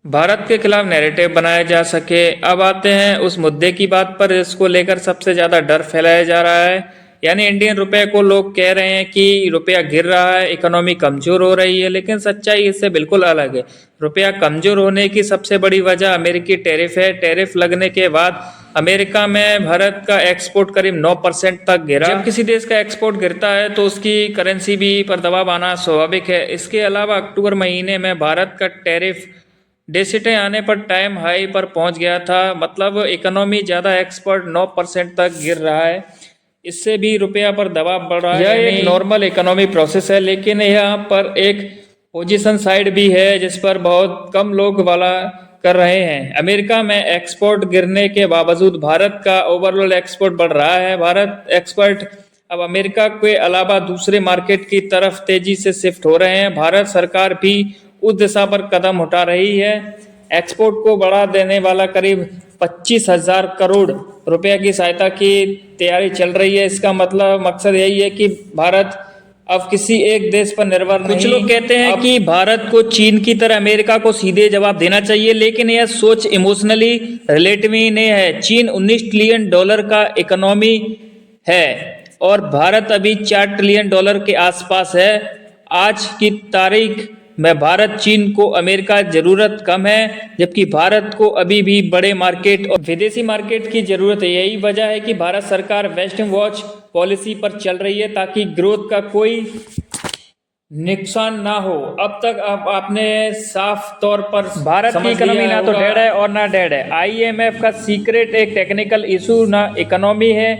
भारत के खिलाफ नैरेटिव बनाया जा सके। अब आते हैं उस मुद्दे की बात पर जिसको लेकर सबसे ज्यादा डर फैलाया जा रहा है, यानी इंडियन रुपए को लोग कह रहे हैं कि रुपया गिर रहा है, इकोनॉमी कमजोर हो रही है, लेकिन सच्चाई इससे बिल्कुल अलग है। रुपया कमजोर होने की सबसे बड़ी वजह अमेरिकी टैरिफ है। टैरिफ लगने के बाद अमेरिका में भारत का एक्सपोर्ट करीब 9% तक गिरा। जब किसी देश का एक्सपोर्ट गिरता है तो उसकी करेंसी भी पर दबाव आना स्वाभाविक है। इसके अलावा अक्टूबर महीने में भारत का टैरिफ डेसिटे आने पर टाइम हाई पर पहुंच गया था, मतलब इकोनॉमी ज़्यादा एक्सपोर्ट 9% तक गिर रहा है। इससे भी रुपया पर दबाव बढ़ रहा है। यह एक नॉर्मल इकोनॉमी प्रोसेस है, लेकिन यहाँ पर एक पोजीशन साइड भी है जिस पर बहुत कम लोग वाला कर रहे हैं। अमेरिका में एक्सपोर्ट गिरने के बावजूद भारत का ओवरऑल एक्सपोर्ट बढ़ रहा है। भारत एक्सपोर्ट अब अमेरिका के अलावा दूसरे मार्केट की तरफ तेजी से शिफ्ट हो रहे हैं। भारत सरकार भी उस दिशा पर कदम उठा रही है। एक्सपोर्ट को बढ़ा देने वाला करीब 25,000 करोड़ रुपए की सहायता की तैयारी चल रही है। इसका मतलब मकसद यही है कि भारत अब किसी एक देश पर निर्भर नहीं। कुछ लोग कहते हैं कि भारत को चीन की तरह अमेरिका को सीधे जवाब देना चाहिए, लेकिन यह सोच इमोशनली रिलेटिव नहीं है। चीन 19 ट्रिलियन डॉलर का इकोनॉमी है और भारत अभी 4 ट्रिलियन डॉलर के आसपास है। आज की तारीख में भारत चीन को अमेरिका जरूरत कम है, जबकि भारत को अभी भी बड़े मार्केट और विदेशी मार्केट की जरूरत है। यही वजह है कि भारत सरकार वेस्टर्न वॉच पॉलिसी पर चल रही है ताकि ग्रोथ का कोई नुकसान ना हो। अब तक आपने साफ तौर पर भारत की इकोनॉमी ना तो डेड है और ना डेड है। IMF का सीक्रेट एक टेक्निकल इशू ना इकोनॉमी है।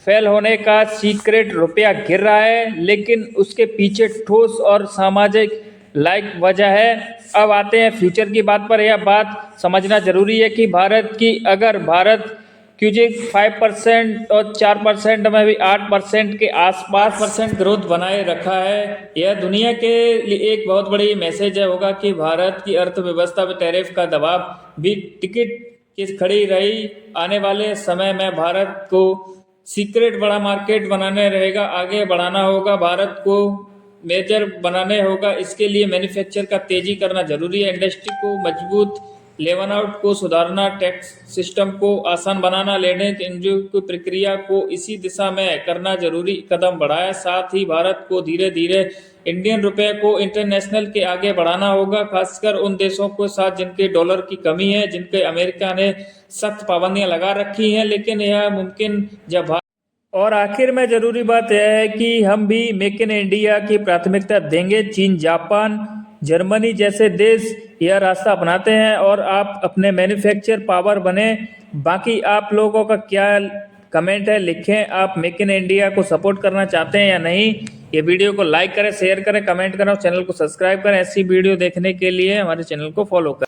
फेल होने का सीक्रेट रुपया गिर रहा है, लेकिन उसके पीछे ठोस और सामाजिक वजह है। अब आते हैं फ्यूचर की बात पर। यह बात समझना जरूरी है कि भारत क्योंकि 5% और 4% में भी 8% के आसपास % ग्रोथ बनाए रखा है। यह दुनिया के लिए एक बहुत बड़ी मैसेज होगा कि भारत की अर्थव्यवस्था पर टैरिफ का दबाव भी टिकट की खड़ी रही। आने वाले समय में भारत को सीक्रेट बड़ा मार्केट बनाने रहेगा, आगे बढ़ाना होगा, भारत को मेजर बनाने होगा। इसके लिए मैन्युफैक्चर का तेजी करना जरूरी है, इंडस्ट्री को मजबूत, लेवन आउट को सुधारना, टैक्स सिस्टम को आसान बनाना, लेने की प्रक्रिया को इसी दिशा में करना जरूरी कदम बढ़ाया। साथ ही भारत को धीरे धीरे इंडियन रुपए को इंटरनेशनल के आगे बढ़ाना होगा, खासकर उन देशों के साथ जिनके डॉलर की कमी है, जिनके अमेरिका ने सख्त पाबंदियां लगा रखी हैं, लेकिन यह मुमकिन जब। और आखिर में जरूरी बात यह है कि हम भी मेक इन इंडिया की प्राथमिकता देंगे। चीन, जापान, जर्मनी जैसे देश यह रास्ता अपनाते हैं और आप अपने मैन्युफैक्चर पावर बने। बाकी आप लोगों का क्या कमेंट है लिखें। आप मेक इन इंडिया को सपोर्ट करना चाहते हैं या नहीं। ये वीडियो को लाइक करें, शेयर करें, कमेंट करें और चैनल को सब्सक्राइब करें। ऐसी वीडियो देखने के लिए हमारे चैनल को फॉलो करें।